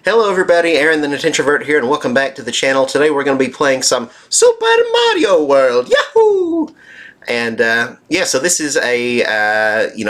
Hello everybody, Aaron the Nintintrovert here, and welcome back to the channel. Today we're going to be playing some Super Mario World! Yahoo! And yeah, so this is a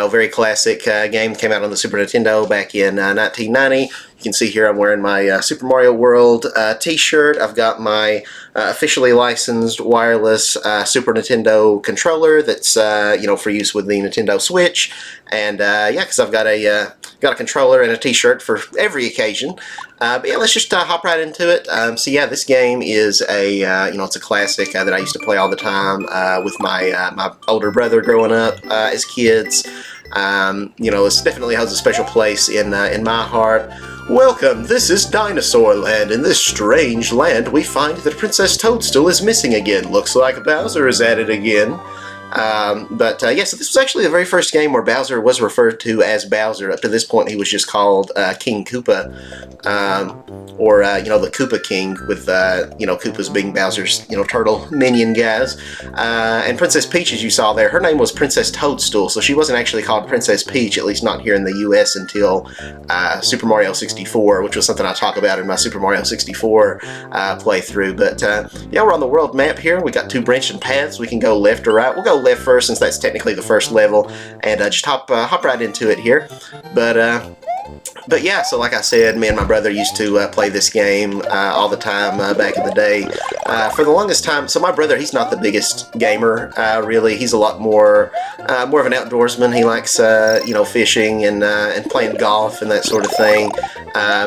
very classic game. Came out on the Super Nintendo back in 1990. You can see here I'm wearing my Super Mario World t-shirt. I've got my officially licensed wireless Super Nintendo controller that's for use with the Nintendo Switch. And yeah, because I've got a controller and a t-shirt for every occasion. But yeah, let's just hop right into it. So yeah, this game is it's a classic that I used to play all the time with my older brother growing up as kids. It definitely has a special place in my heart. Welcome, this is Dinosaur Land. In this strange land, we find that Princess Toadstool is missing again. Looks like Bowser is at it again. Yeah, so this was actually the very first game where Bowser was referred to as Bowser. Up to this point, he was just called King Koopa, the Koopa King, with Koopas being Bowser's turtle minion guys. And Princess Peach, as you saw there, her name was Princess Toadstool, so she wasn't actually called Princess Peach, at least not here in the U.S. until Super Mario 64, which was something I talk about in my Super Mario 64 playthrough. But yeah, we're on the world map here. We got two branching paths. We can go left or right. We'll go left first, since that's technically the first level, and just hop right into it here. But yeah, so like I said, me and my brother used to play this game all the time back in the day. For the longest time, so my brother, he's not the biggest gamer, really. He's a lot more of an outdoorsman. He likes fishing and playing golf and that sort of thing.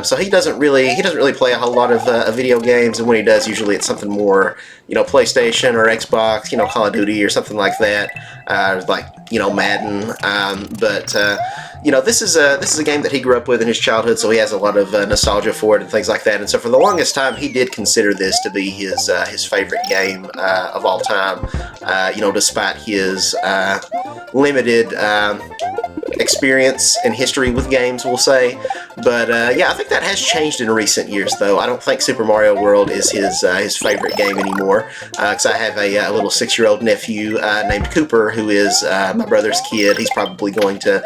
So he doesn't really play a whole lot of video games, and when he does, usually it's something more PlayStation or Xbox, Call of Duty or something like that, like Madden. This is a game that he grew up with in his childhood, so he has a lot of nostalgia for it and things like that. And so for the longest time, he did consider this to be his favorite game of all time. Despite his limited experience and history with games, we'll say. But yeah, I think that has changed in recent years, though. I don't think Super Mario World is his favorite game anymore, because I have a little 6-year-old nephew named Cooper, who is my brother's kid. He's probably going to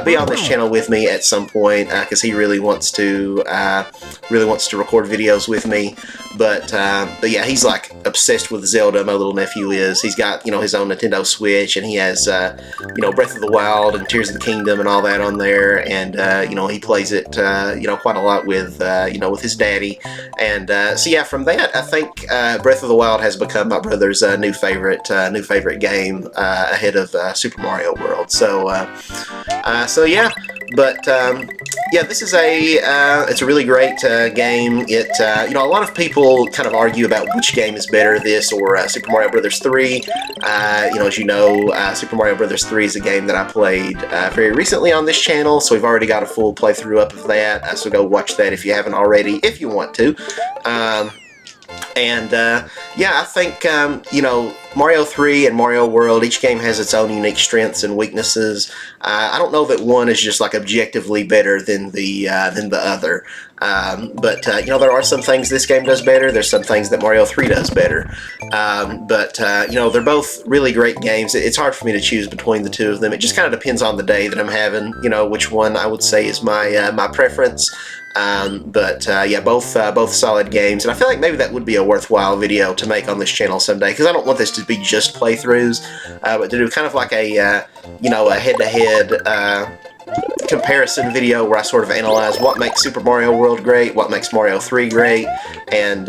be on this channel with me at some point, because he really wants to record videos with me. But yeah, he's like obsessed with Zelda. My little nephew is. He's got his own Nintendo Switch, and he has Breath of the Wild and Tears of the Kingdom and all that on there, and he plays it quite a lot with with his daddy. And so yeah, from that, I think Breath of the Wild has become my brother's new favorite game ahead of Super Mario World. So yeah. But yeah, this is it's a really great game. It a lot of people kind of argue about which game is better, this or Super Mario Brothers 3. As you know, Super Mario Brothers 3 is a game that I played very recently on this channel, so we've already got a full playthrough up of that. So go watch that if you haven't already, if you want to. Yeah, I think Mario 3 and Mario World, each game has its own unique strengths and weaknesses. I don't know that one is just like objectively better than the other. There are some things this game does better. There's some things that Mario 3 does better. They're both really great games. It's hard for me to choose between the two of them. It just kind of depends on the day that I'm having, which one I would say is my preference. Yeah, both solid games, and I feel like maybe that would be a worthwhile video to make on this channel someday, because I don't want this to be just playthroughs, but to do kind of like a head-to-head comparison video where I sort of analyze what makes Super Mario World great, what makes Mario 3 great, and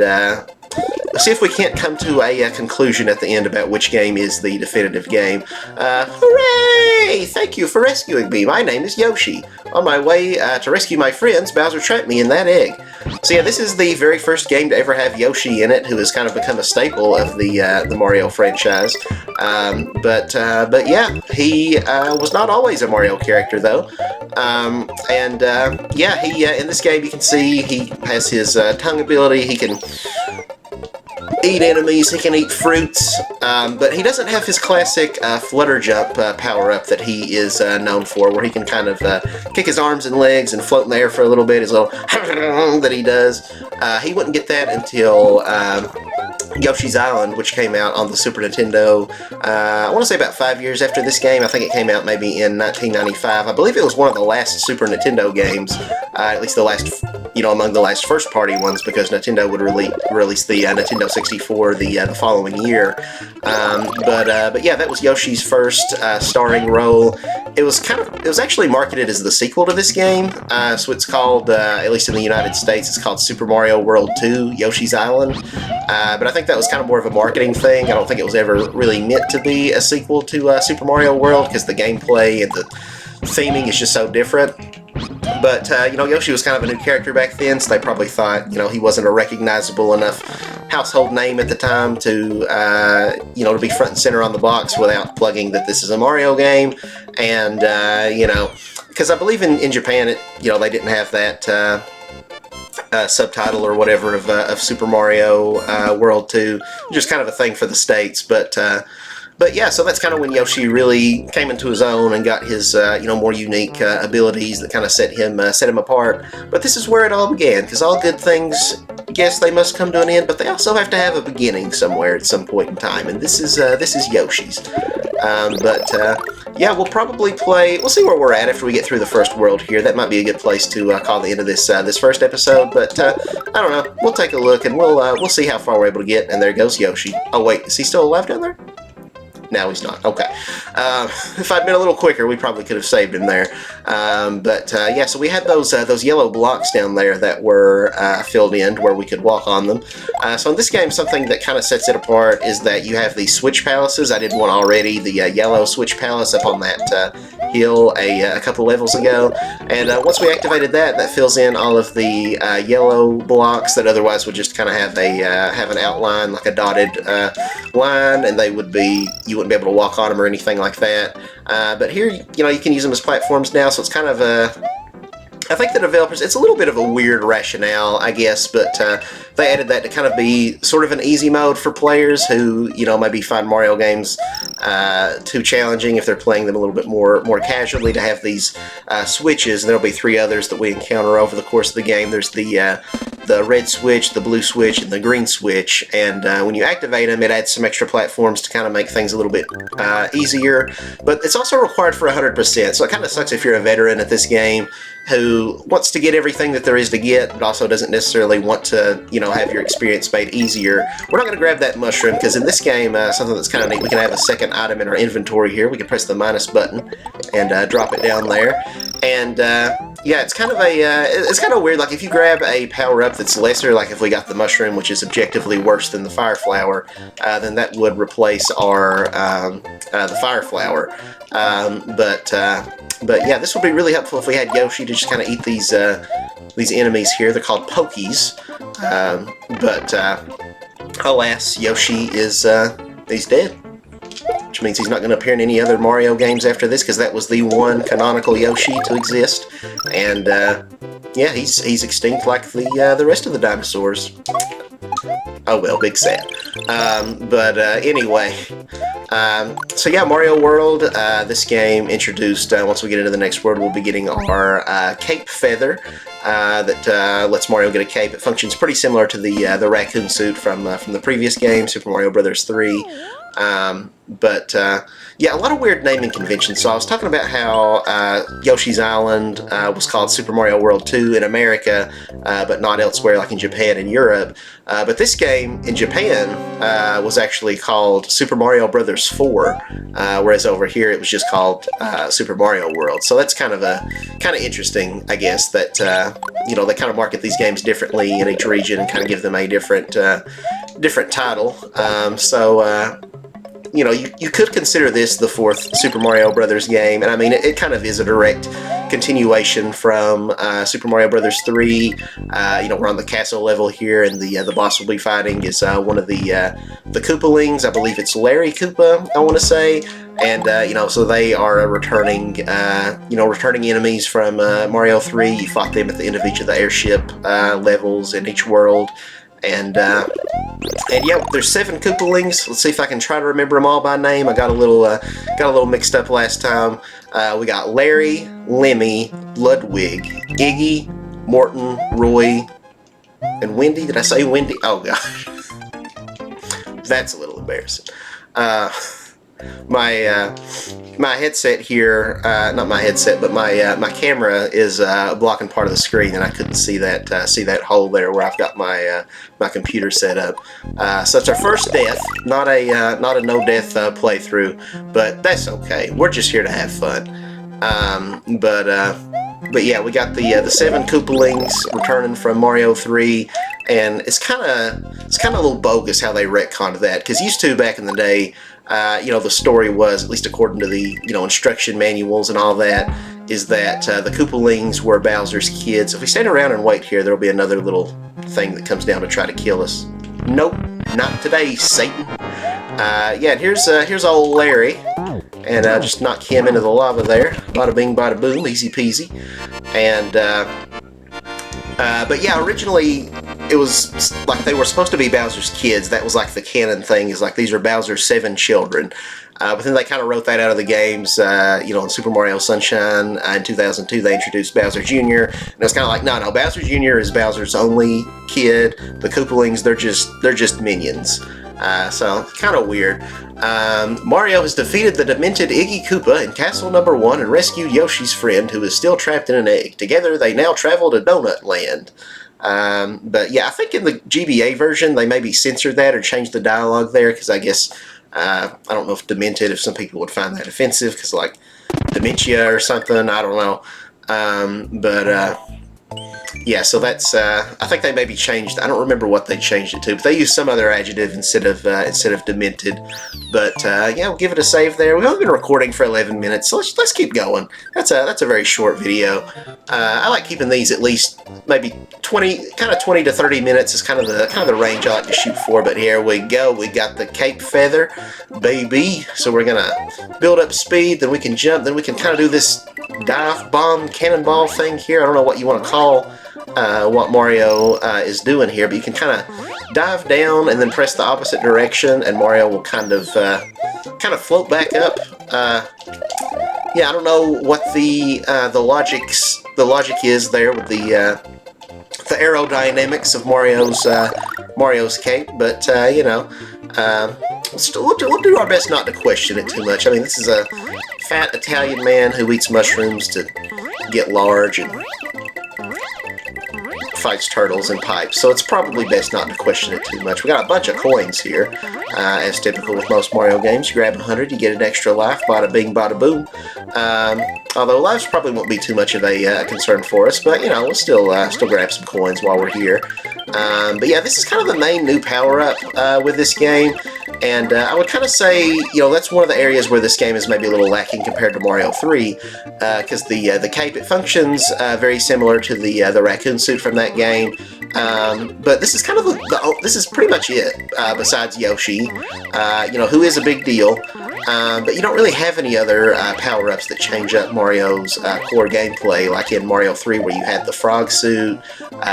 see if we can't come to a conclusion at the end about which game is the definitive game. Hooray! Thank you for rescuing me. My name is Yoshi. On my way to rescue my friends, Bowser trapped me in that egg. So yeah, this is the very first game to ever have Yoshi in it, who has kind of become a staple of the Mario franchise. But yeah, he was not always a Mario character, though. Yeah, in this game you can see he has his tongue ability. He can eat enemies, he can eat fruits, but he doesn't have his classic flutter jump power-up that he is known for, where he can kind of kick his arms and legs and float in the air for a little bit, his little that he does. He wouldn't get that until Yoshi's Island, which came out on the Super Nintendo, I want to say about 5 years after this game. I think it came out maybe in 1995. I believe it was one of the last Super Nintendo games, at least the last among the last first-party ones, because Nintendo would release the Nintendo 64 the following year. But yeah, that was Yoshi's first starring role. It was actually marketed as the sequel to this game, so it's called, at least in the United States, it's called Super Mario World 2: Yoshi's Island. But I think that was kind of more of a marketing thing. I don't think it was ever really meant to be a sequel to Super Mario World, because the gameplay and the theming is just so different. But, Yoshi was kind of a new character back then, so they probably thought, he wasn't a recognizable enough household name at the time to, to be front and center on the box without plugging that this is a Mario game. And, because I believe in Japan, they didn't have that subtitle or whatever of Super Mario World 2, just kind of a thing for the States. But yeah, so that's kind of when Yoshi really came into his own and got his, more unique abilities that kind of set him apart. But this is where it all began, because all good things, yes, they must come to an end, but they also have to have a beginning somewhere at some point in time, and this is Yoshi's. Yeah, we'll probably play. We'll see where we're at after we get through the first world here. That might be a good place to call the end of this first episode. But I don't know. We'll take a look and we'll see how far we're able to get. And there goes Yoshi. Oh wait, is he still alive down there? No, he's not. Okay. If I'd been a little quicker, we probably could have saved him there. Yeah, so we had those yellow blocks down there that were filled in where we could walk on them. So in this game, something that kind of sets it apart is that you have these switch palaces. I did one already, the yellow switch palace up on that hill a couple levels ago. And once we activated that, that fills in all of the yellow blocks that otherwise would just kind of have an outline, like a dotted line, and you wouldn't be able to walk on them or anything like that. But here, you can use them as platforms now, so it's kind of I think the developers, it's a little bit of a weird rationale, I guess, but they added that to kind of be sort of an easy mode for players who, maybe find Mario games too challenging if they're playing them a little bit more casually, to have these switches. And there'll be 3 others that we encounter over the course of the game. There's the red switch, the blue switch, and the green switch. And when you activate them, it adds some extra platforms to kind of make things a little bit easier. But it's also required for 100%, so it kind of sucks if you're a veteran at this game who wants to get everything that there is to get, but also doesn't necessarily want to, have your experience made easier. We're not going to grab that mushroom, because in this game, something that's kind of neat, we can have a second item in our inventory here. We can press the minus button and drop it down there. And yeah, it's kind of weird. Like if you grab a power-up that's lesser, like if we got the mushroom, which is objectively worse than the fire flower, then that would replace our the fire flower. But yeah, this would be really helpful if we had Yoshi to just kind of eat these enemies here. They're called Pokies. Alas, Yoshi is he's dead, which means he's not going to appear in any other Mario games after this, because that was the one canonical Yoshi to exist. And yeah, he's extinct like the rest of the dinosaurs. Oh well, big sad. Anyway, so yeah, Mario World, this game introduced, once we get into the next world, we'll be getting our cape feather that lets Mario get a cape. It functions pretty similar to the raccoon suit from the previous game, Super Mario Bros. 3. Yeah, a lot of weird naming conventions. So I was talking about how Yoshi's Island was called Super Mario World 2 in America, but not elsewhere like in Japan and Europe. But this game in Japan was actually called Super Mario Bros. 4, whereas over here it was just called Super Mario World. So that's kind of interesting, I guess, that they kind of market these games differently in each region and kind of give them a different title. You could consider this the 4th Super Mario Brothers game, and I mean, it kind of is a direct continuation from Super Mario Brothers 3. We're on the castle level here, and the boss we'll be fighting is one of the Koopalings. I believe it's Larry Koopa, I want to say. And, so they are returning enemies from Mario 3. You fought them at the end of each of the airship levels in each world. And yeah, there's 7 Koopalings. Let's see if I can try to remember them all by name. I got a little mixed up last time. We got Larry, Lemmy, Ludwig, Iggy, Morton, Roy, and Wendy. Did I say Wendy? Oh gosh, that's a little embarrassing. my headset here, not my headset, but my camera is blocking part of the screen, and I couldn't see that hole there where I've got my computer set up. So it's our first death, not a no death playthrough, but that's okay. We're just here to have fun. But yeah, we got the 7 Koopalings returning from Mario 3, and it's kind of a little bogus how they retconned that, because used to back in the day, the story was, at least according to the instruction manuals and all that, is that the Koopalings were Bowser's kids. If we stand around and wait here, there'll be another little thing that comes down to try to kill us. Nope, not today, Satan. Yeah, and here's old Larry. And just knock him into the lava there. Bada bing, bada boom, easy peasy. And, but yeah, originally it was like they were supposed to be Bowser's kids. That was like the canon thing, is like these are Bowser's 7 children. But then they kind of wrote that out of the games. In Super Mario Sunshine in 2002, they introduced Bowser Jr. And it was kind of like, no, Bowser Jr. is Bowser's only kid. The Koopalings, they're just minions. So kind of weird. Mario has defeated the demented Iggy Koopa in Castle Number 1 and rescued Yoshi's friend, who is still trapped in an egg. Together, they now travel to Donut Land. But yeah, I think in the GBA version, they maybe censored that or changed the dialogue there, because I guess, I don't know if demented, if some people would find that offensive, because like dementia or something, I don't know. Yeah, so that's, I think they maybe changed, I don't remember what they changed it to, but they used some other adjective instead of demented. But, yeah, we'll give it a save there. We've only been recording for 11 minutes, so let's keep going. That's a very short video. I like keeping these at least maybe 20 to 30 minutes is kind of the range I like to shoot for, but here we go. We got the Cape Feather, baby. So we're gonna build up speed, then we can jump, then we can kind of do this dive bomb cannonball thing here. I don't know what you want to call what Mario is doing here, but you can kind of dive down and then press the opposite direction, and Mario will kind of float back up. Yeah, I don't know what the logic is there with the aerodynamics of Mario's cape, but we'll do our best not to question it too much. I mean, this is a fat Italian man who eats mushrooms to get large and fights turtles and pipes, so it's probably best not to question it too much. We got a bunch of coins here, as typical with most Mario games. You grab 100, you get an extra life, bada bing, bada boom. Although lives probably won't be too much of a concern for us, but we'll still grab some coins while we're here. But yeah, this is kind of the main new power-up with this game. And I would kind of say, that's one of the areas where this game is maybe a little lacking compared to Mario 3, because the cape, it functions very similar to the raccoon suit from that game. But this is kind of this is pretty much it, besides Yoshi, who is a big deal. But you don't really have any other power-ups that change up Mario's core gameplay, like in Mario 3, where you had the frog suit,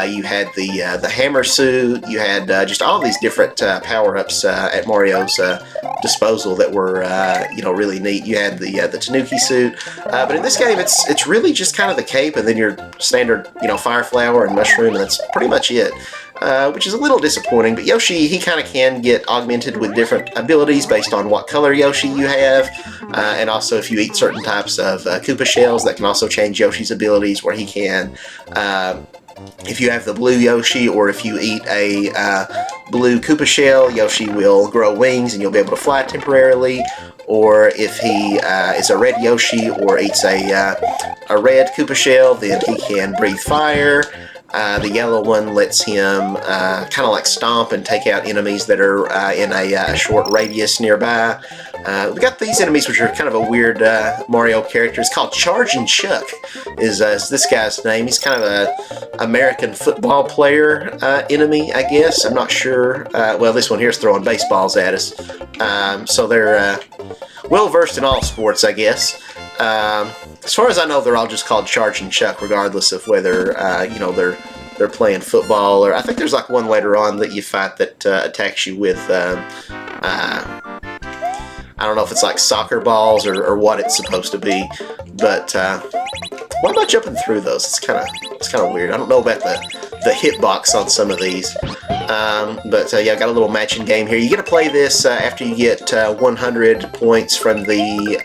you had the hammer suit, you had just all these different power-ups at Mario's disposal that were really neat. You had the Tanuki suit, but in this game it's really just kind of the cape and then your standard fire flower and mushroom, and that's pretty much it. Which is a little disappointing, but Yoshi, he kind of can get augmented with different abilities based on what color Yoshi you have, and also if you eat certain types of Koopa shells, that can also change Yoshi's abilities, where he can, if you have the blue Yoshi, or if you eat a blue Koopa shell, Yoshi will grow wings and you'll be able to fly temporarily. Or if he is a red Yoshi or eats a red Koopa shell, then he can breathe fire. The yellow one lets him kind of like stomp and take out enemies that are in a short radius nearby. We got these enemies, which are kind of a weird Mario character. It's called Charging Chuck, is this guy's name. He's kind of a American football player enemy, I guess. I'm not sure. Well, this one here is throwing baseballs at us. So they're well-versed in all sports, I guess. As far as I know, they're all just called Charging Chuck, regardless of whether they're playing football, or I think there's like one later on that you fight that attacks you with I don't know if it's like soccer balls or what it's supposed to be, but why am I jumping through those? It's kind of weird. I don't know about the hitbox on some of these. But yeah, got a little matching game here. You get to play this after you get 100 points from the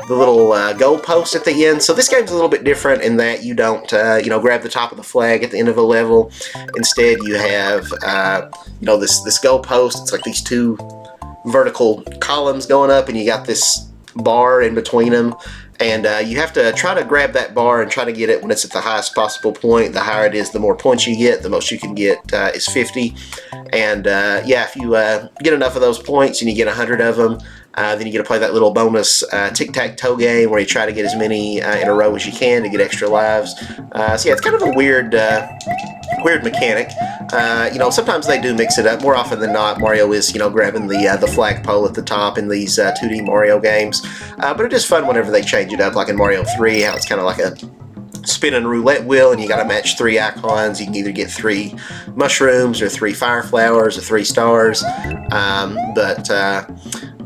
little goal post at the end. So this game's a little bit different in that you don't, grab the top of the flag at the end of a level. Instead, you have, this goal post. It's like these two vertical columns going up, and you got this bar in between them. And you have to try to grab that bar and try to get it when it's at the highest possible point. The higher it is, the more points you get. The most you can get is 50. And if you get enough of those points and you get 100 of them, then you get to play that little bonus tic-tac-toe game where you try to get as many in a row as you can to get extra lives. It's kind of a weird mechanic. Sometimes they do mix it up. More often than not, Mario is, grabbing the flagpole at the top in these 2D Mario games. But it is fun whenever they change it up, like in Mario 3, how it's kind of like a spinning roulette wheel, and you got to match 3 icons. You can either get 3 mushrooms or 3 fire flowers or 3 stars.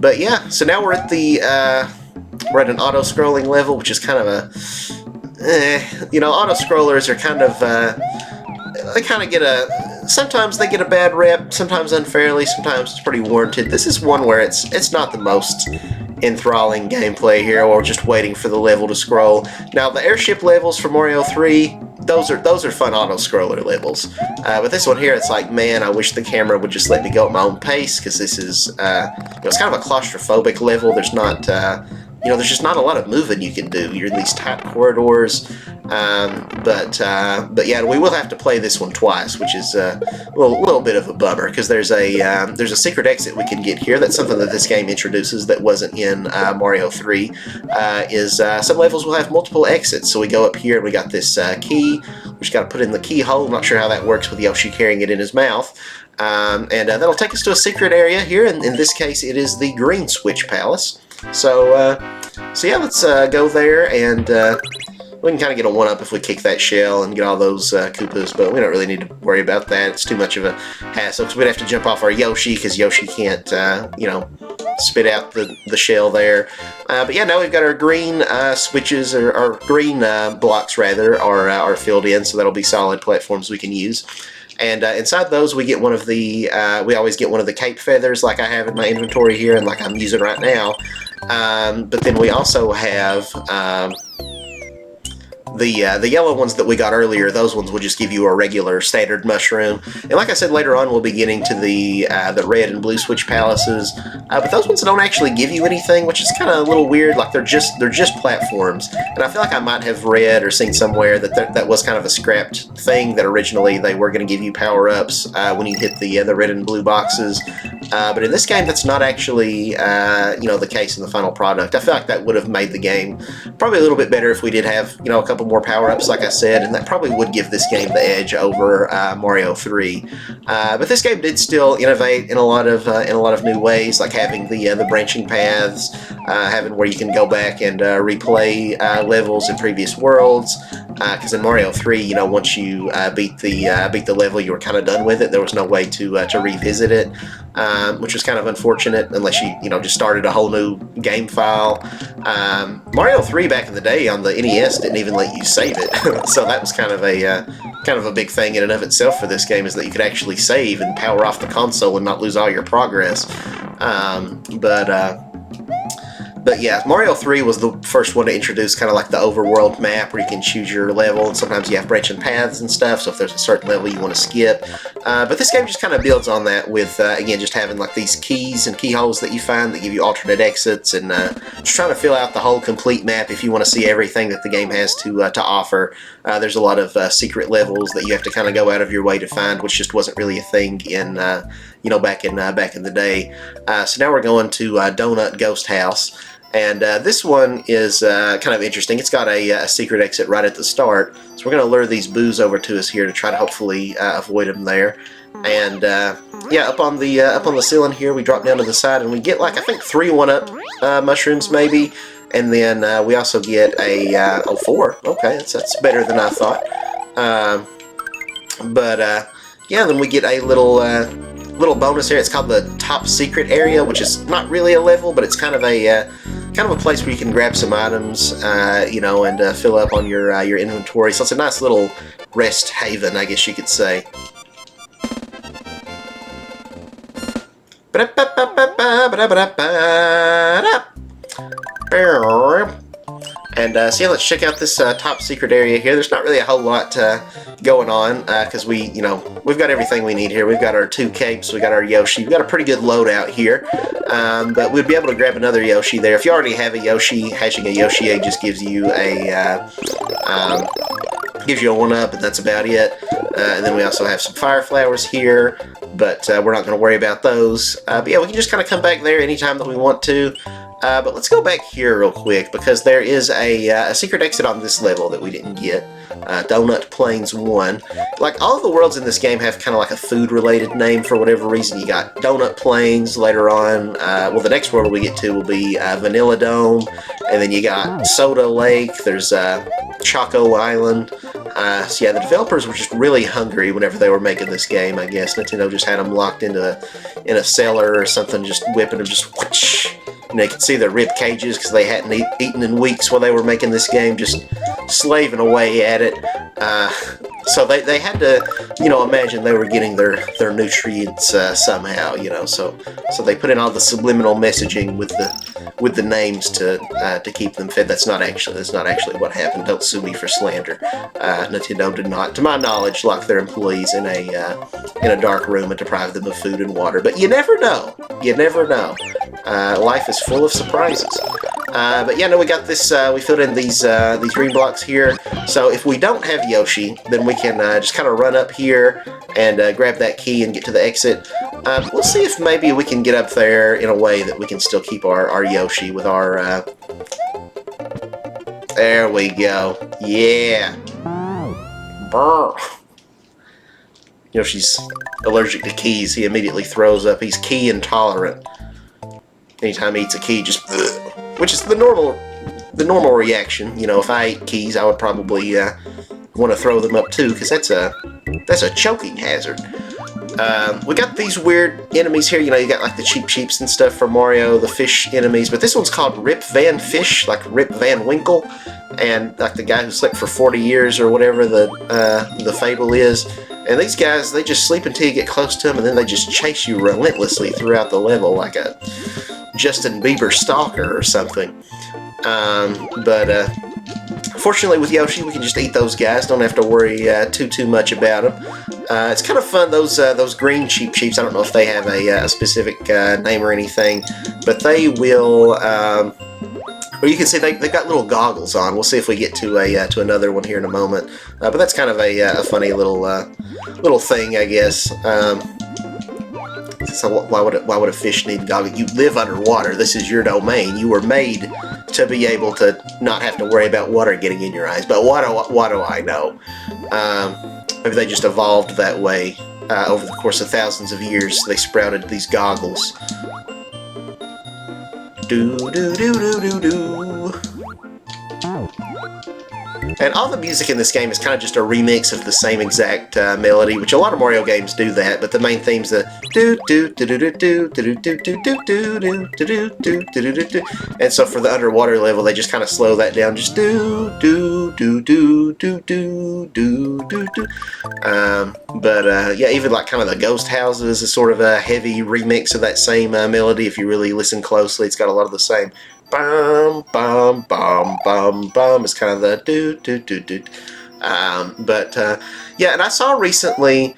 But yeah, so now we're at an auto-scrolling level, which is kind of auto-scrollers are kind of sometimes they get a bad rep, sometimes unfairly, sometimes it's pretty warranted. This is one where it's not the most enthralling gameplay here, or just waiting for the level to scroll. Now, the airship levels for Mario 3, those are fun auto-scroller levels. But this one here, it's like, man, I wish the camera would just let me go at my own pace, because this is, it's kind of a claustrophobic level. There's not, there's just not a lot of moving you can do. You're in these tight corridors. But yeah, we will have to play this one twice, which is a little bit of a bummer, because there's a secret exit we can get here. That's something that this game introduces that wasn't in Mario 3. Some levels will have multiple exits. So we go up here and we got this key. We just got to put in the keyhole. I'm not sure how that works with Yoshi carrying it in his mouth. And that'll take us to a secret area here. And in this case, it is the Green Switch Palace. So yeah, let's go there, and we can kind of get a 1-up if we kick that shell and get all those Koopas, but we don't really need to worry about that. It's too much of a hassle, because we'd have to jump off our Yoshi, because Yoshi can't, spit out the shell there. But yeah, now we've got our green switches, or green blocks, rather, are filled in, so that'll be solid platforms we can use. And inside those, we get we always get one of the cape feathers, like I have in my inventory here, and like I'm using right now. But then we also have the yellow ones that we got earlier. Those ones will just give you a regular standard mushroom. And like I said, later on we'll be getting to the red and blue switch palaces. But those ones don't actually give you anything, which is kind of a little weird. Like they're just platforms. And I feel like I might have read or seen somewhere that that was kind of a scrapped thing, that originally they were going to give you power-ups when you hit the red and blue boxes. But in this game, that's not actually the case in the final product. I feel like that would have made the game probably a little bit better if we did have a couple more power-ups, like I said, and that probably would give this game the edge over Mario 3. But this game did still innovate in a lot of new ways, like having the branching paths, having where you can go back and replay levels in previous worlds. Because in Mario 3, once you beat the level, you were kind of done with it. There was no way to revisit it, which was kind of unfortunate, unless you just started a whole new game file. Mario 3 back in the day on the NES didn't even let you save it, so that was kind of a big thing in and of itself for this game, is that you could actually save and power off the console and not lose all your progress. But yeah, Mario 3 was the first one to introduce kind of like the overworld map, where you can choose your level, and sometimes you have branching paths and stuff, so if there's a certain level you want to skip. But this game just kind of builds on that with, again, just having like these keys and keyholes that you find that give you alternate exits, and just trying to fill out the whole complete map if you want to see everything that the game has to offer. There's a lot of secret levels that you have to kind of go out of your way to find, which just wasn't really a thing in, back in the day. So now we're going to Donut Ghost House. And this one is kind of interesting. It's got a secret exit right at the start. So we're going to lure these boos over to us here to try to hopefully avoid them there. And yeah, up on the ceiling here, we drop down to the side and we get like, I think 3 1-up mushrooms maybe. And then we also get a 4. Okay, that's better than I thought. Yeah, then we get a little bonus here. It's called the top secret area, which is not really a level, but it's kind of a place where you can grab some items, and fill up on your inventory. So it's a nice little rest haven, I guess you could say. And so yeah, let's check out this top secret area here. There's not really a whole lot going on because we've got everything we need here. We've got our 2 capes, we got our Yoshi, we've got a pretty good loadout here. But we'd be able to grab another Yoshi there. If you already have a Yoshi, hatching a Yoshi egg just gives you a 1-up, and that's about it. And then we also have some fire flowers here, but we're not going to worry about those. But yeah, we can just kind of come back there anytime that we want to. But let's go back here real quick, because there is a secret exit on this level that we didn't get. Donut Plains 1. Like, all of the worlds in this game have kind of like a food-related name for whatever reason. You got Donut Plains later on. Well, the next world we get to will be Vanilla Dome. And then you got Soda Lake. There's Choco Island. So yeah, the developers were just really hungry whenever they were making this game, I guess. Nintendo just had them locked in a cellar or something, just whipping them, just whoosh. And they could see their rib cages because they hadn't eaten in weeks while they were making this game, just slaving away at it. So they had to, imagine they were getting their nutrients somehow, So they put in all the subliminal messaging with the names to keep them fed. That's not actually what happened. Don't sue me for slander. Nintendo did not, to my knowledge, lock their employees in a dark room and deprive them of food and water. But you never know. You never know. Life is full of surprises. But yeah, no, we got this. We filled in these green blocks here. So if we don't have Yoshi, then we can just kind of run up here and grab that key and get to the exit. We'll see if maybe we can get up there in a way that we can still keep our Yoshi with our. There we go. Yeah. Brr. Yoshi's allergic to keys. He immediately throws up. He's key intolerant. Anytime he eats a key, just which is the normal reaction. If I ate keys, I would probably want to throw them up too, because that's a choking hazard. We got these weird enemies here. You got like the Cheep Cheeps and stuff from Mario, the fish enemies, but this one's called Rip Van Fish, like Rip Van Winkle, and like the guy who slept for 40 years or whatever the fable is. And these guys, they just sleep until you get close to them, and then they just chase you relentlessly throughout the level like a Justin Bieber stalker or something. But fortunately with Yoshi, we can just eat those guys. Don't have to worry too much about them. It's kind of fun. Those green Cheep Cheeps, I don't know if they have a specific name or anything, but they will. Or you can see they've got little goggles on. We'll see if we get to another one here in a moment. But that's kind of a funny little thing, I guess. So why would a fish need goggles? You live underwater. This is your domain. You were made to be able to not have to worry about water getting in your eyes. But what do I know? Maybe they just evolved that way over the course of thousands of years. They sprouted these goggles. Do do do do do do. And all the music in this game is kind of just a remix of the same exact melody, which a lot of Mario games do that. But the main theme's the do do do do do do do do do do do do do do do do do. And so for the underwater level, they just kind of slow that down, just do do do do do do do do do. But yeah, even like kind of the ghost houses is sort of a heavy remix of that same melody. If you really listen closely, it's got a lot of the same. Bum bum bum bum bum. It's kind of the do do do do. But yeah, and I saw recently.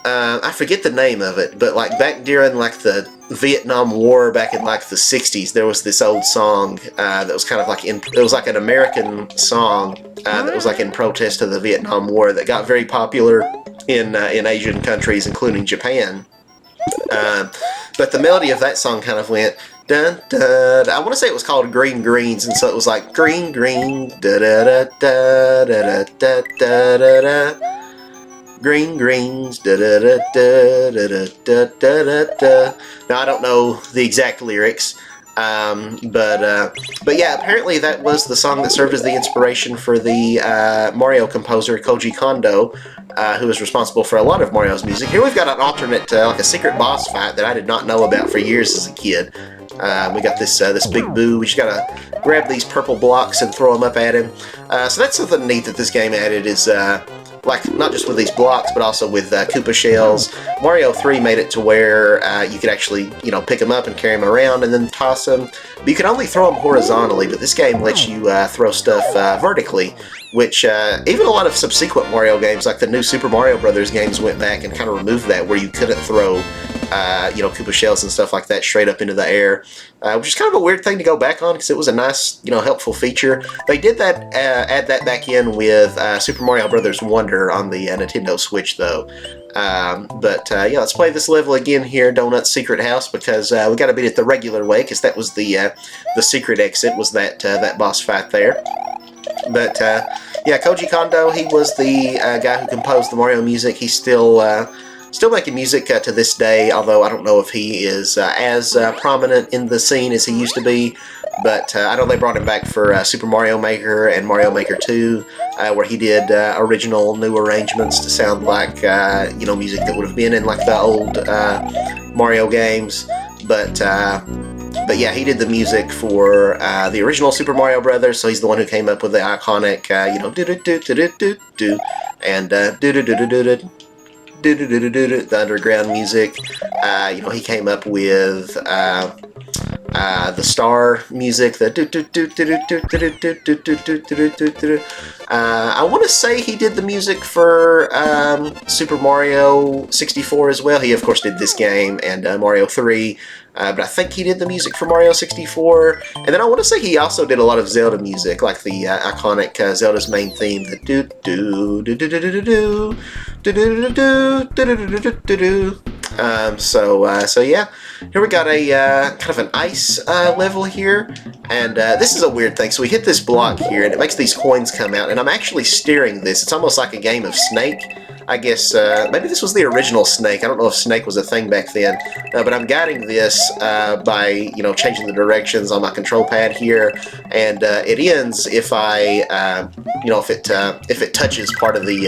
I forget the name of it, but like back during like the Vietnam War, back in like the '60s, there was this old song that was kind of like it was like an American song that was like in protest of the Vietnam War that got very popular in Asian countries, including Japan. But the melody of that song kind of went. Dun, dun, I want to say it was called Green Greens, and so it was like green green da da da da da da da da da. Green greens da da da da da da da da da. Now I don't know the exact lyrics, but yeah, apparently that was the song that served as the inspiration for the Mario composer Koji Kondo, who is responsible for a lot of Mario's music. Here we've got an alternate, like a secret boss fight that I did not know about for years as a kid. We got this big boo. We just gotta grab these purple blocks and throw them up at him. So that's something neat that this game added is like not just with these blocks, but also with Koopa shells. Mario 3 made it to where you could actually, pick them up and carry them around and then toss them. But you can only throw them horizontally, but this game lets you throw stuff vertically, which even a lot of subsequent Mario games, like the new Super Mario Brothers games, went back and kind of removed that, where you couldn't throw Koopa shells and stuff like that straight up into the air, which is kind of a weird thing to go back on because it was a nice, helpful feature. They did that, add that back in with Super Mario Brothers Wonder on the Nintendo Switch, though. Yeah, let's play this level again here, Donut's Secret House, because we got to beat it the regular way, because that was the secret exit, was that boss fight there. But yeah, Koji Kondo, he was the guy who composed the Mario music. He's still making music to this day, although I don't know if he is as prominent in the scene as he used to be. But I know they brought him back for Super Mario Maker and Mario Maker 2, where he did original new arrangements to sound like music that would have been in like the old Mario games. But yeah, he did the music for the original Super Mario Brothers, so he's the one who came up with the iconic do do do do do do and do do do do do do. The underground music. He came up with the star music. I want to say he did the music for Super Mario 64 as well. He of course did this game and Mario 3. But I think he did the music for Mario 64, and then I want to say he also did a lot of Zelda music, like the iconic Zelda's main theme, the do do do do do do do do do do do do do. So yeah, here we got a kind of an ice level here, and this is a weird thing. So we hit this block here, and it makes these coins come out, and I'm actually steering this. It's almost like a game of Snake. I guess maybe this was the original Snake. I don't know if Snake was a thing back then, but I'm guiding this by changing the directions on my control pad here, and it ends if I if it touches part of the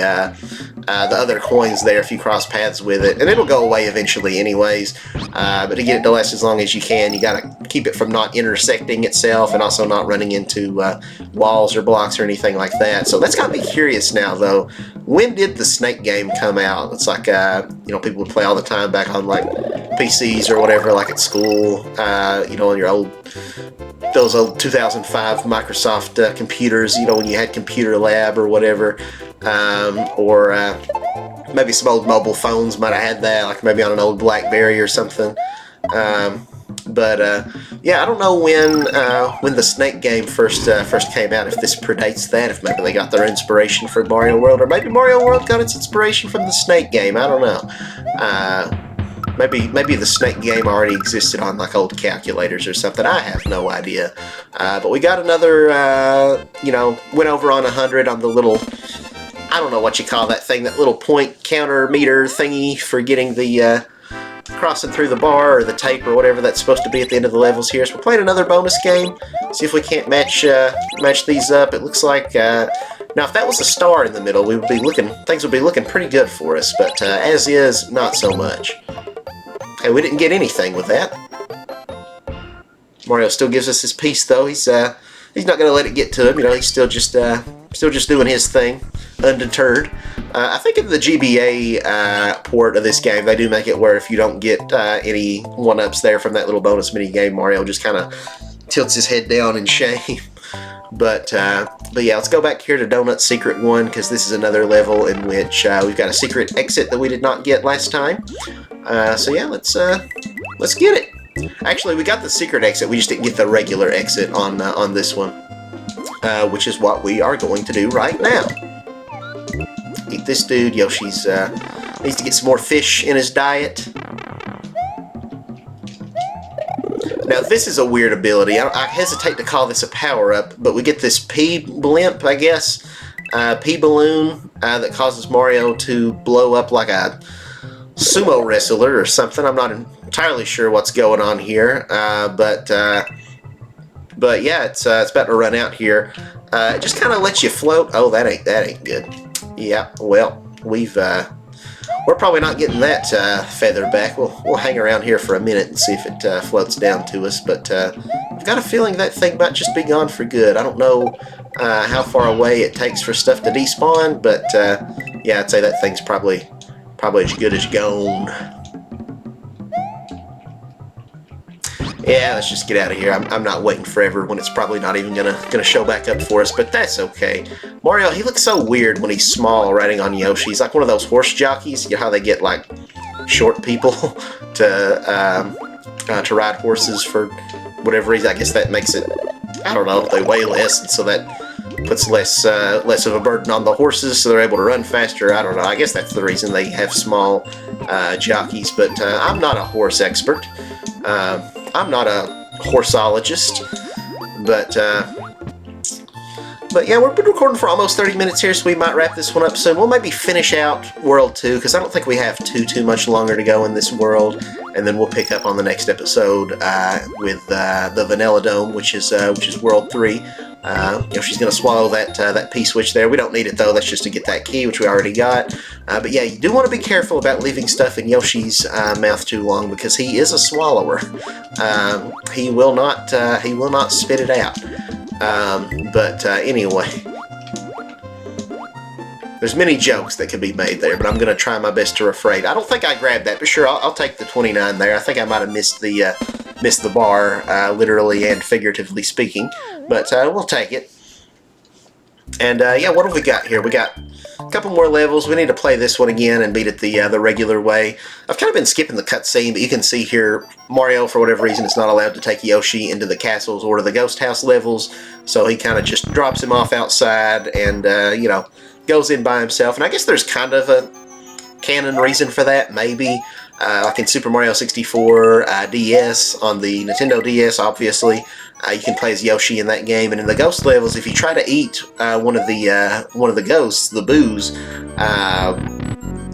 other coins there, if you cross paths with it, and it'll go away eventually anyways. But to get it to last as long as you can, you gotta keep it from not intersecting itself and also not running into walls or blocks or anything like that. So that's got me curious now, though. When did the Snake game come out? It's like people would play all the time back on like PCs or whatever, like at school, on your those old 2005 Microsoft computers, when you had Computer Lab or whatever, or maybe some old mobile phones might have had that, like maybe on an old BlackBerry or something. Yeah, I don't know when the Snake game first came out, if this predates that, if maybe they got their inspiration from Mario World, or maybe Mario World got its inspiration from the Snake game, I don't know. Maybe the Snake game already existed on like old calculators or something, I have no idea. But we got another, went over on 100 on the little, I don't know what you call that thing, that little point counter meter thingy for getting the, crossing through the bar or the tape or whatever that's supposed to be at the end of the levels here. So we're playing another bonus game. See if we can't match these up. It looks like now if that was a star in the middle, things would be looking pretty good for us. But as is, not so much. Okay, we didn't get anything with that. Mario still gives us his piece though. He's not going to let it get to him. He's still just doing his thing, undeterred. I think in the GBA port of this game, they do make it where if you don't get any one-ups there from that little bonus mini game, Mario just kind of tilts his head down in shame. But yeah, let's go back here to Donut's Secret 1, because this is another level in which we've got a secret exit that we did not get last time. So yeah, let's get it. Actually, we got the secret exit, we just didn't get the regular exit on this one, which is what we are going to do right now. Eat this dude. Yoshi's needs to get some more fish in his diet. Now this is a weird ability. I hesitate to call this a power-up, but we get this P-blimp, I guess, P-balloon that causes Mario to blow up like a sumo wrestler or something. I'm not entirely sure what's going on here, but yeah, it's about to run out here. It just kind of lets you float. Oh, that ain't good. Yeah, well, we've we're probably not getting that feather back. We'll hang around here for a minute and see if it floats down to us. But I've got a feeling that thing might just be gone for good. I don't know how far away it takes for stuff to despawn, but yeah, I'd say that thing's probably as good as gone. Yeah, let's just get out of here. I'm not waiting forever when it's probably not even gonna show back up for us, but that's okay. Mario, he looks so weird when he's small riding on Yoshi. He's like one of those horse jockeys. You know how they get like short people to ride horses for whatever reason. I guess that makes it, I don't know, they weigh less, and so that puts less of a burden on the horses, so they're able to run faster. I don't know. I guess that's the reason they have small jockeys. But I'm not a horse expert. I'm not a horseologist, but yeah, we've been recording for almost 30 minutes here, so we might wrap this one up soon. We'll maybe finish out World 2, because I don't think we have too much longer to go in this world, and then we'll pick up on the next episode with the Vanilla Dome, which is World 3. She's going to swallow that P-switch there. We don't need it, though. That's just to get that key, which we already got. But yeah, you do want to be careful about leaving stuff in Yoshi's mouth too long, because he is a swallower. He will not spit it out. But anyway, there's many jokes that can be made there, but I'm going to try my best to refrain. I don't think I grabbed that, but sure, I'll take the 29 there. I think I might have missed the bar, literally and figuratively speaking, but we'll take it. And yeah, what have we got here? We got a couple more levels. We need to play this one again and beat it the regular way. I've kind of been skipping the cutscene, but you can see here Mario, for whatever reason, is not allowed to take Yoshi into the castles or to the ghost house levels, so he kind of just drops him off outside and you know, goes in by himself. And I guess there's kind of a canon reason for that, maybe. Like in Super Mario 64 DS, on the Nintendo DS, obviously, you can play as Yoshi in that game. And in the ghost levels, if you try to eat one of the ghosts, the boos,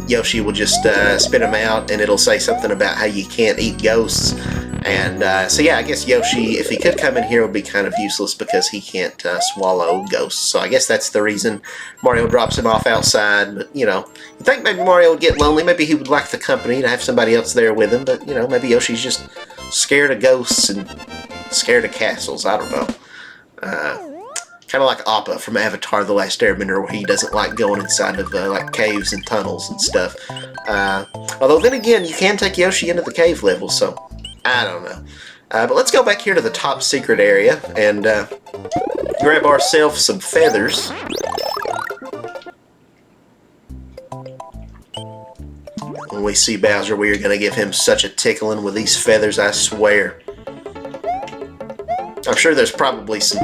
Yoshi will just spit them out, and it'll say something about how you can't eat ghosts. And so yeah, I guess Yoshi, if he could come in here, would be kind of useless because he can't swallow ghosts. So I guess that's the reason Mario drops him off outside. But, you know, you think maybe Mario would get lonely. Maybe he would like the company to have somebody else there with him. But, you know, maybe Yoshi's just scared of ghosts and scared of castles. I don't know. Kind of like Appa from Avatar: The Last Airbender, where he doesn't like going inside of like caves and tunnels and stuff. Although then again, you can take Yoshi into the cave level, so I don't know. But let's go back here to the top secret area and grab ourselves some feathers. When we see Bowser, we are going to give him such a tickling with these feathers, I swear. I'm sure there's probably some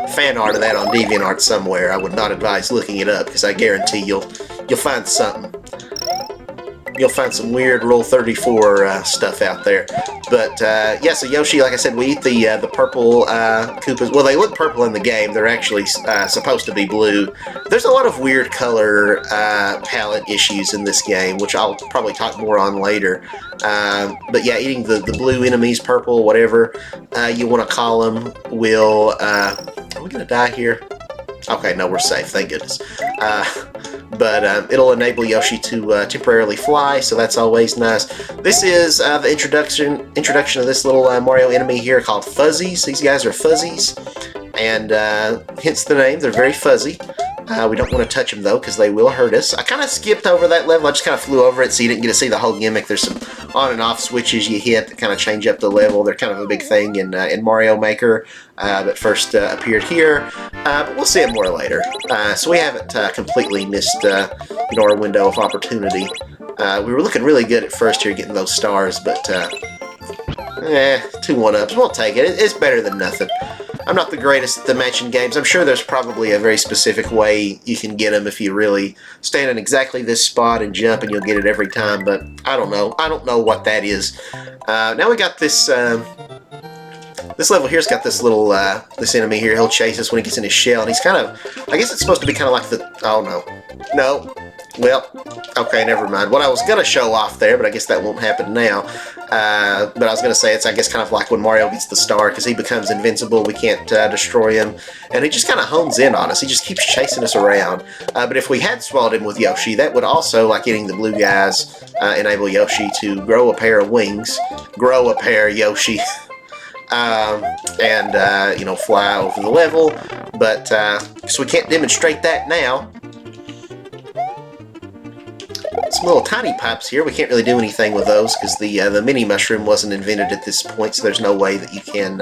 fan art of that on DeviantArt somewhere. I would not advise looking it up, because I guarantee you'll find something. You'll find some weird Rule 34 stuff out there. But yeah, so Yoshi, like I said, we eat the purple Koopas. Well, they look purple in the game. They're actually supposed to be blue. There's a lot of weird color palette issues in this game, which I'll probably talk more on later. But yeah, eating the blue enemies, purple, whatever you want to call them, will... are we going to die here? Okay, no, we're safe, thank goodness. But it'll enable Yoshi to temporarily fly, so that's always nice. This is the introduction of this little Mario enemy here called Fuzzies. These guys are fuzzies, and hence the name. They're very fuzzy. We don't want to touch them, though, because they will hurt us. I kind of skipped over that level. I just kind of flew over it, so you didn't get to see the whole gimmick. There's some on and off switches you hit that kind of change up the level. They're kind of a big thing in Mario Maker that first appeared here. But we'll see it more later. So we haven't completely missed our window of opportunity. We were looking really good at first here, getting those stars, but 2 1-ups. We'll take it. It's better than nothing. I'm not the greatest at the matching games. I'm sure there's probably a very specific way you can get them if you really stand in exactly this spot and jump, and you'll get it every time, but I don't know. I don't know what that is. Now we got this... this level here's got this little, this enemy here. He'll chase us when he gets in his shell, and he's kind of... I guess it's supposed to be kind of like the... Oh, no. No. Well, okay, never mind. What I was going to show off there, but I guess that won't happen now. But I was going to say it's, I guess, kind of like when Mario gets the star, because he becomes invincible, we can't destroy him, and he just kind of hones in on us. He just keeps chasing us around. But if we had swallowed him with Yoshi, that would also, like getting the blue guys, enable Yoshi to grow a pair of wings. Grow a pair, Yoshi. And you know, fly over the level. But, so we can't demonstrate that now. Some little tiny pipes here. We can't really do anything with those because the mini mushroom wasn't invented at this point, so there's no way that you can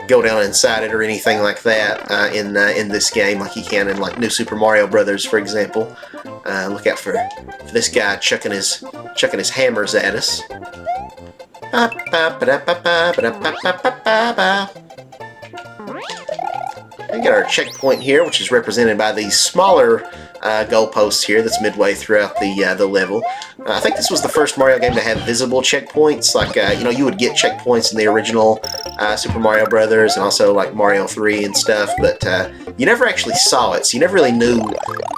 go down inside it or anything like that in this game, like you can in like New Super Mario Brothers, for example. Look out for this guy chucking his hammers at us. We got our checkpoint here, which is represented by these smaller goalposts here that's midway throughout the level. I think this was the first Mario game to have visible checkpoints. Like, you know, you would get checkpoints in the original Super Mario Brothers and also like Mario 3 and stuff, but you never actually saw it, so you never really knew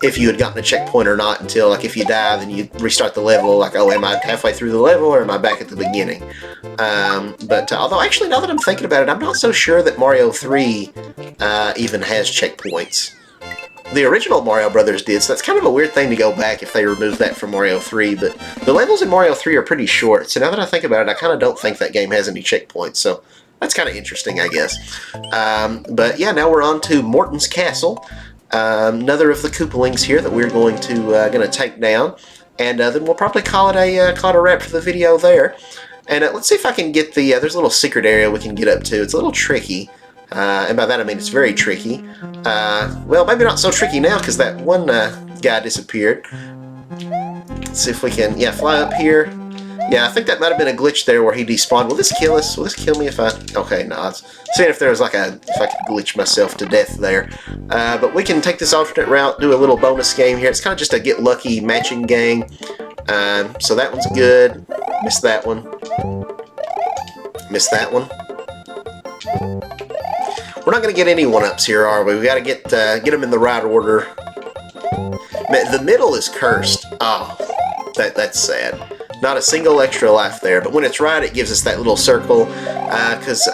if you had gotten a checkpoint or not until, like, if you die, then you restart the level, like, oh, am I halfway through the level or am I back at the beginning? But although, actually, now that I'm thinking about it, I'm not so sure that Mario 3 even has checkpoints. The original Mario Brothers did, so that's kind of a weird thing to go back if they removed that from Mario 3, but the levels in Mario 3 are pretty short, so now that I think about it, I kind of don't think that game has any checkpoints, so that's kind of interesting, I guess. But yeah, now we're on to Morton's Castle, another of the Koopalings here that we're going to take down, and then we'll probably call it a wrap for the video there. And let's see if I can get the, there's a little secret area we can get up to. It's a little tricky. And by that I mean it's very tricky. Well, maybe not so tricky now because that one guy disappeared. Let's see if we can, yeah, fly up here. Yeah, I think that might have been a glitch there where he despawned. Will this kill us? Will this kill me if I... Okay, no. I was seeing if there was like a... If I could glitch myself to death there. But we can take this alternate route, do a little bonus game here. It's kind of just a get lucky matching game. So that one's good. Missed that one. Missed that one. We're not going to get any one-ups here, are we? We got to get them in the right order. The middle is cursed. Oh, that's sad. Not a single extra life there, but when it's right, it gives us that little circle. Because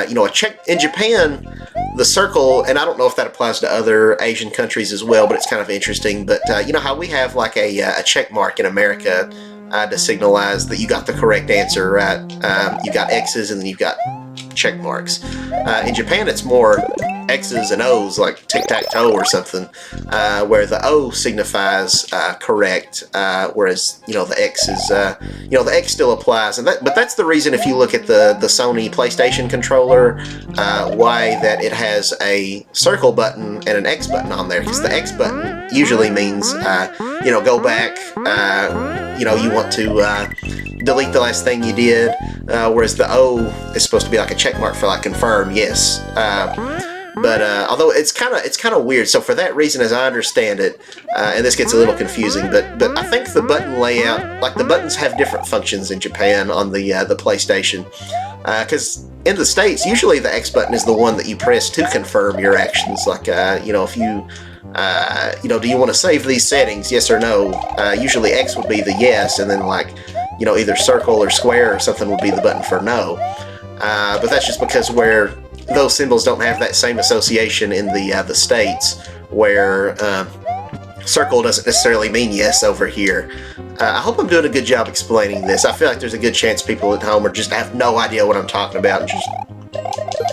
you know, a check in Japan, the circle, and I don't know if that applies to other Asian countries as well, but it's kind of interesting. But you know how we have like a check mark in America to signalize that you got the correct answer, right? You got X's and then you've got check marks. In Japan, it's more X's and O's, like tic-tac-toe or something, where the O signifies correct, whereas, you know, the X is, you know, the X still applies. And but that's the reason, if you look at the Sony PlayStation controller, why that it has a circle button and an X button on there, because the X button usually means, you know, go back, you know, you want to delete the last thing you did, whereas the O is supposed to be like a check mark for like confirm, yes. But although it's kind of weird, so for that reason, as I understand it, and this gets a little confusing, but I think the button layout, like the buttons have different functions in Japan on the PlayStation, because in the States, usually the X button is the one that you press to confirm your actions, like you know, if you you know, do you want to save these settings, yes or no? Usually X would be the yes, and then like, you know, either circle or square or something would be the button for no. But that's just because where those symbols don't have that same association in the States, where circle doesn't necessarily mean yes over here. I hope I'm doing a good job explaining this. I feel like there's a good chance people at home are just have no idea what I'm talking about and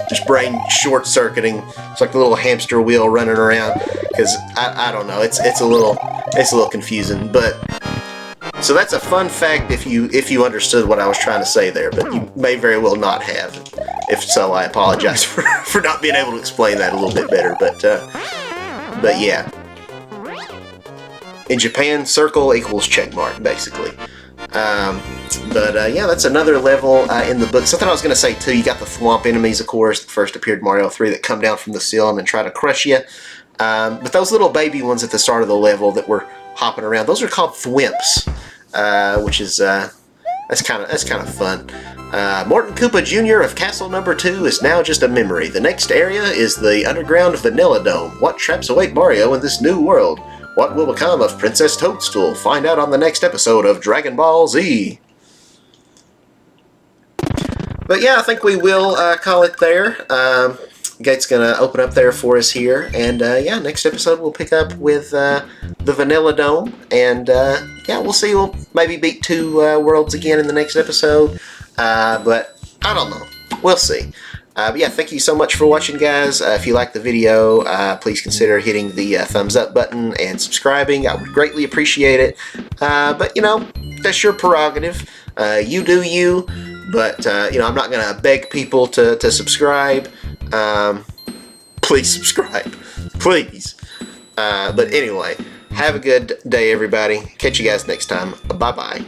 just brain short-circuiting. It's like the little hamster wheel running around, because I don't know. It's a little confusing, but. So that's a fun fact if you understood what I was trying to say there, but you may very well not have. If so, I apologize for not being able to explain that a little bit better, but yeah. In Japan, circle equals check mark, basically. Yeah, that's another level in the book. Something I was going to say, too, you got the Thwomp enemies, of course, that first appeared in Mario 3 that come down from the ceiling and try to crush you. But those little baby ones at the start of the level that were hopping around, those are called Thwimps. Which is that's kind of fun. Morton Koopa Jr. of Castle Number 2 is now just a memory. The next area is the underground Vanilla Dome. What traps await Mario in this new world? What will become of Princess Toadstool? Find out on the next episode of Dragon Ball Z. But yeah, I think we will call it there. Gate's gonna open up there for us here, and yeah, next episode we'll pick up with the Vanilla Dome, and yeah, we'll see. We'll maybe beat 2 worlds again in the next episode, but I don't know. We'll see. But yeah, thank you so much for watching, guys. If you liked the video, please consider hitting the thumbs up button and subscribing. I would greatly appreciate it. But you know, that's your prerogative. You do you. But you know, I'm not gonna beg people to subscribe. Please subscribe, please. But anyway, have a good day, everybody. Catch you guys next time. Bye bye.